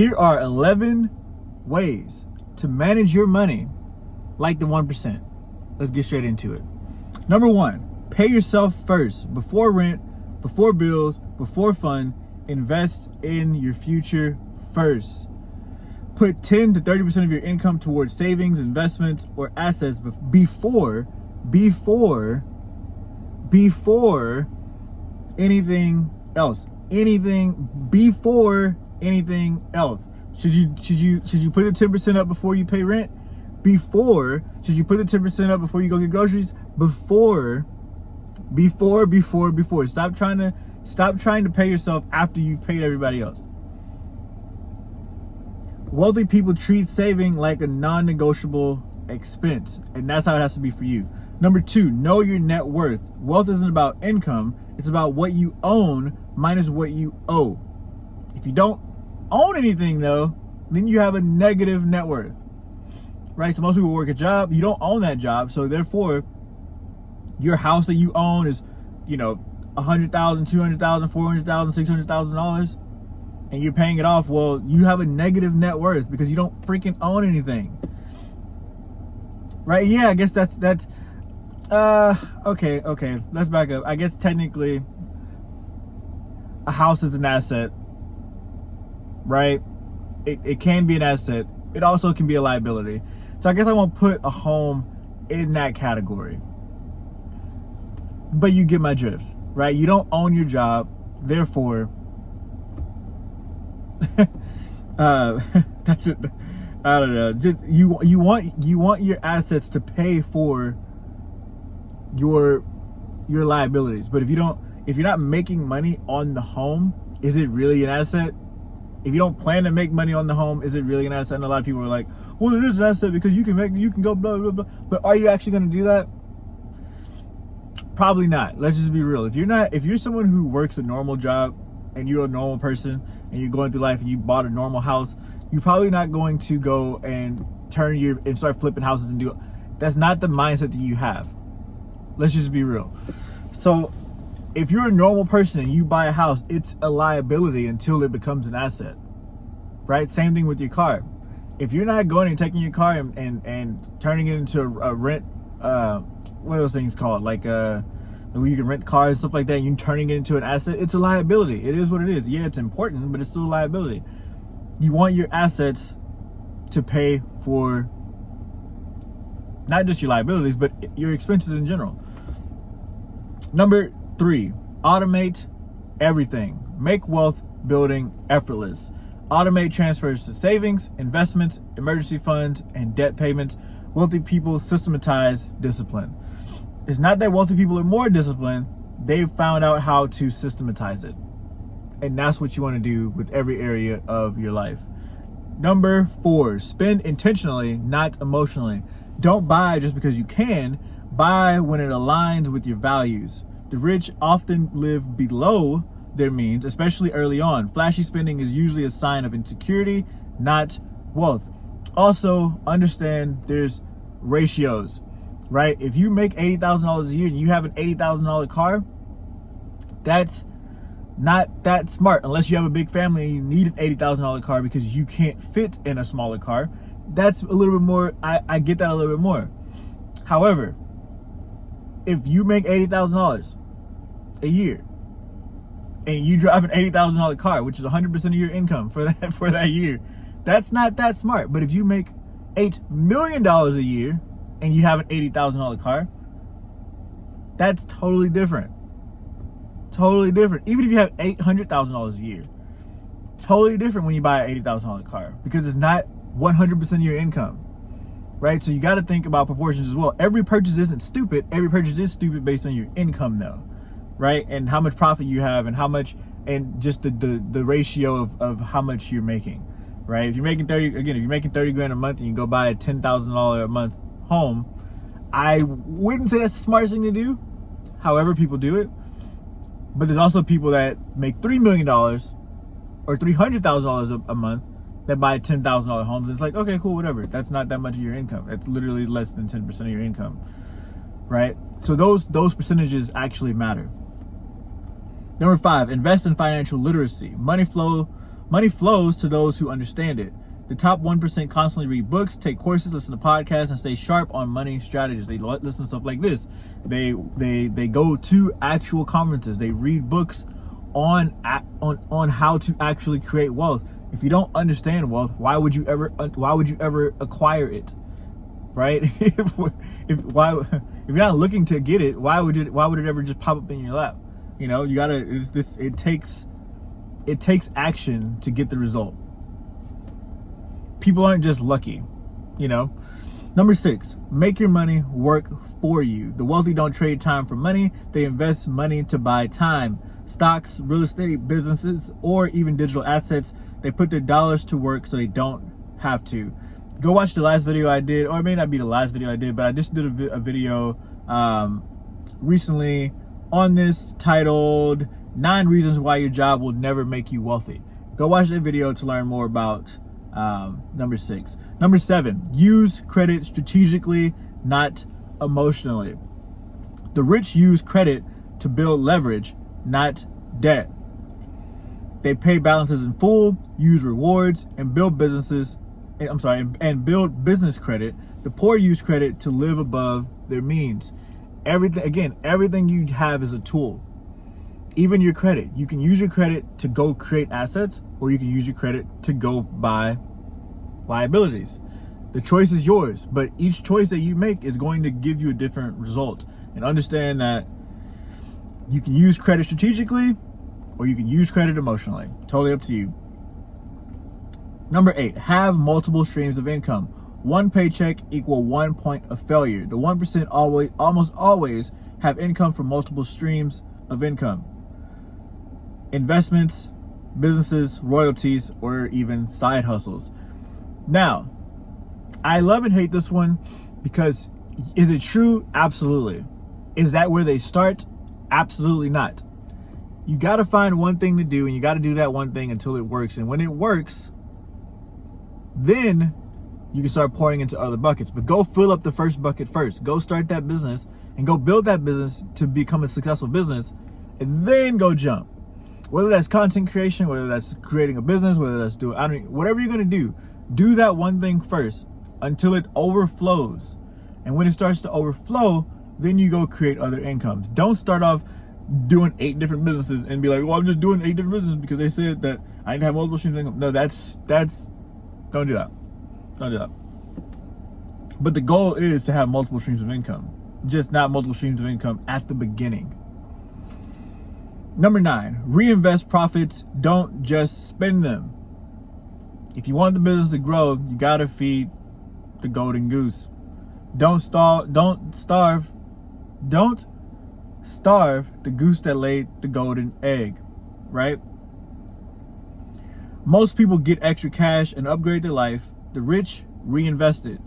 Here are 11 ways to manage your money like the 1%. Let's get straight into it. Number 1, pay yourself first. Before rent, before bills, before fun, invest in your future first. Put 10 to 30% of your income towards savings, investments, or assets before anything else. Before anything else. Should you put the 10% up before you pay rent? Should you put the 10% up before you go get groceries? Before. Stop trying to pay yourself after you've paid everybody else. Wealthy people treat saving like a non-negotiable expense, and that's how it has to be for you. Number 2, know your net worth. Wealth isn't about income, it's about what you own minus what you owe. If you don't own anything though, then you have a negative net worth, right? So most people work a job, you don't own that job, so therefore your house that you own is, $100,000, $200,000, $400,000, $600,000, and you're paying it off. Well, you have a negative net worth because you don't freaking own anything, right? Yeah, I guess that's okay, let's back up. I guess technically a house is an asset, right? It can be an asset. It also can be a liability. So I guess I won't put a home in that category. But you get my drift, right? You don't own your job, therefore that's it. I don't know. Just you want your assets to pay for your liabilities. But if you're not making money on the home, is it really an asset? If you don't plan to make money on the home, is it really an asset? And a lot of people are like, well, it is an asset because you can go blah blah blah. But are you actually going to do that? Probably not. Let's just be real. If you're someone who works a normal job and you're a normal person and you're going through life and you bought a normal house, you're probably not going to go and start flipping houses and do it. That's not the mindset that you have. Let's just be real. So if you're a normal person and you buy a house, it's a liability until it becomes an asset, right? Same thing with your car. If you're not going and taking your car and turning it into a rent, what are those things called? Like where you can rent cars and stuff like that, and you're turning it into an asset, it's a liability. It is what it is. Yeah, it's important, but it's still a liability. You want your assets to pay for not just your liabilities, but your expenses in general. Number 3, automate everything. Make wealth building effortless. Automate transfers to savings, investments, emergency funds, and debt payments. Wealthy people systematize discipline. It's not that wealthy people are more disciplined. They've found out how to systematize it. And that's what you want to do with every area of your life. Number 4, spend intentionally, not emotionally. Don't buy just because you can. Buy when it aligns with your values. The rich often live below their means, especially early on. Flashy spending is usually a sign of insecurity, not wealth. Also, understand there's ratios, right? If you make $80,000 a year and you have an $80,000 car, that's not that smart unless you have a big family and you need an $80,000 car because you can't fit in a smaller car. That's a little bit more, I get that a little bit more. However, if you make $80,000 a year and you drive an $80,000 car, which is 100% of your income for that year, that's not that smart. But if you make $8 million a year and you have an $80,000 car, that's totally different. Totally different. Even if you have $800,000 a year, totally different when you buy an $80,000 car because it's not 100% of your income, right? So you got to think about proportions as well. Every purchase isn't stupid. Every purchase is stupid based on your income though, right? And how much profit you have and how much, and just the ratio of how much you're making, right? If you're making 30 grand a month and you go buy a $10,000 a month home, I wouldn't say that's the smartest thing to do. However, people do it. But there's also people that make $3 million or $300,000 a month that buy $10,000 homes. It's like, okay, cool, whatever. That's not that much of your income. It's literally less than 10% of your income, right? So those percentages actually matter. Number 5, invest in financial literacy. Money flow Money flows to those who understand it. The top 1% constantly read books, take courses, listen to podcasts, and stay sharp on money strategies. They listen to stuff like this. They go to actual conferences. They read books on how to actually create wealth. If you don't understand wealth, why would you ever acquire it, right? if you're not looking to get it, why would it ever just pop up in your lap? You know, you gotta. It takes action to get the result. People aren't just lucky, you know. Number 6, make your money work for you. The wealthy don't trade time for money. They invest money to buy time. Stocks, real estate, businesses, or even digital assets. They put their dollars to work so they don't have to. Go watch the last video I did, or it may not be the last video I did, but I just did a video recently on this titled 9 Reasons Why Your Job Will Never Make You Wealthy. Go watch that video to learn more about number 6. Number 7, use credit strategically, not emotionally. The rich use credit to build leverage, not debt. They pay balances in full, use rewards, and build business credit. The poor use credit to live above their means. Everything you have is a tool. Even your credit. You can use your credit to go create assets, or you can use your credit to go buy liabilities. The choice is yours, but each choice that you make is going to give you a different result. And understand that you can use credit strategically, or you can use credit emotionally. Totally up to you. Number 8, have multiple streams of income. One paycheck equal 1 point of failure. The 1% almost always have income from multiple streams of income. Investments, businesses, royalties, or even side hustles. Now, I love and hate this one because is it true? Absolutely. Is that where they start? Absolutely not. You got to find one thing to do, and you got to do that one thing until it works. And when it works, then you can start pouring into other buckets. But go fill up the first bucket first. Go start that business and go build that business to become a successful business, and then go jump. Whether that's content creation, whether that's creating a business, whether that's whatever you're going to do that one thing first until it overflows. And when it starts to overflow, then you go create other incomes. Don't start off doing 8 different businesses and be like, well, I'm just doing 8 different businesses because they said that I need to have multiple streams of income. No, that's don't do that. Don't do that. But the goal is to have multiple streams of income, just not multiple streams of income at the beginning. Number 9, reinvest profits. Don't just spend them. If you want the business to grow, you gotta feed the golden goose. Don't starve the goose that laid the golden egg, right? Most people get extra cash and upgrade their life. The rich reinvest it.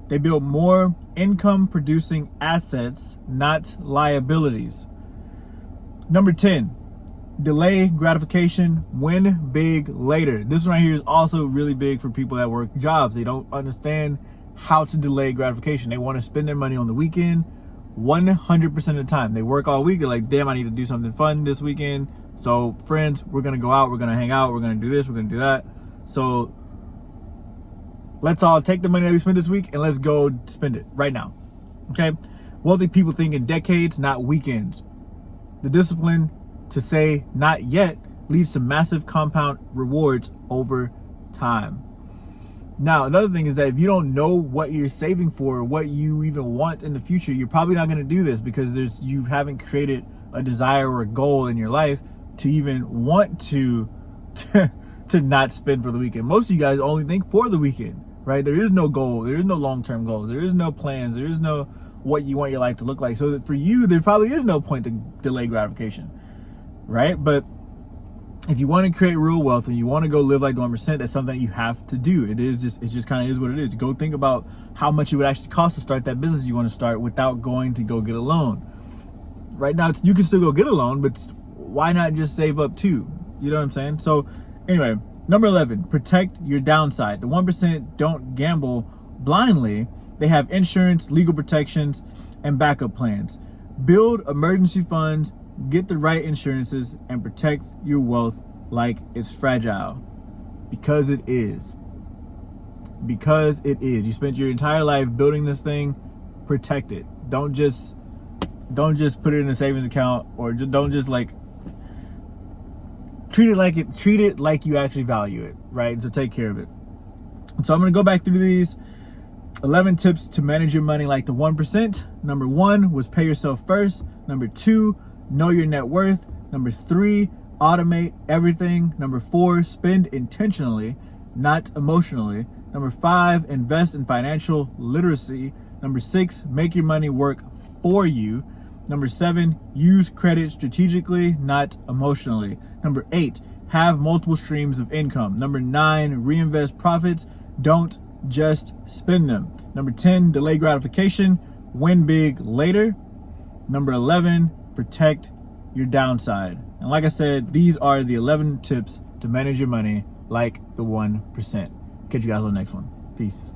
They build more income producing assets, not liabilities. Number 10, delay gratification, win big later. This one right here is also really big for people that work jobs. They don't understand how to delay gratification. They want to spend their money on the weekend 100% of the time. They work all week. They're like, damn, I need to do something fun this weekend. So friends, we're going to go out. We're going to hang out. We're going to do this. We're going to do that. So let's all take the money that we spent this week and let's go spend it right now. Okay. Wealthy people think in decades, not weekends. The discipline to say not yet leads to massive compound rewards over time. Now, another thing is that if you don't know what you're saving for, what you even want in the future, you're probably not going to do this because you haven't created a desire or a goal in your life to even want to not spend for the weekend. Most of you guys only think for the weekend, right? There is no goal. There is no long-term goals. There is no plans. There is no what you want your life to look like. So that for you, there probably is no point to delay gratification, right? But if you want to create real wealth and you want to go live like the 1%, that's something you have to do. It just kind of is what it is. Go think about how much it would actually cost to start that business you want to start without going to go get a loan. Right now, you can still go get a loan, but why not just save up too? You know what I'm saying? So anyway, number 11, protect your downside. The 1% don't gamble blindly. They have insurance, legal protections, and backup plans. Build emergency funds, get the right insurances, and protect your wealth like it's fragile. Because it is. Because it is. You spent your entire life building this thing. Protect it. Don't just put it in a savings account, or don't just like treat it like you actually value it, right? So take care of it. So I'm going to go back through these 11 tips to manage your money like the 1%. Number 1 was pay yourself first. Number 2, know your net worth. Number 3, automate everything. Number 4, spend intentionally, not emotionally. Number 5, invest in financial literacy. Number 6, make your money work for you. Number 7, use credit strategically, not emotionally. Number 8, have multiple streams of income. Number 9, reinvest profits. Don't just spend them. Number 10, delay gratification. Win big later. Number 11, protect your downside. And like I said, these are the 11 tips to manage your money like the 1%. Catch you guys on the next one. Peace.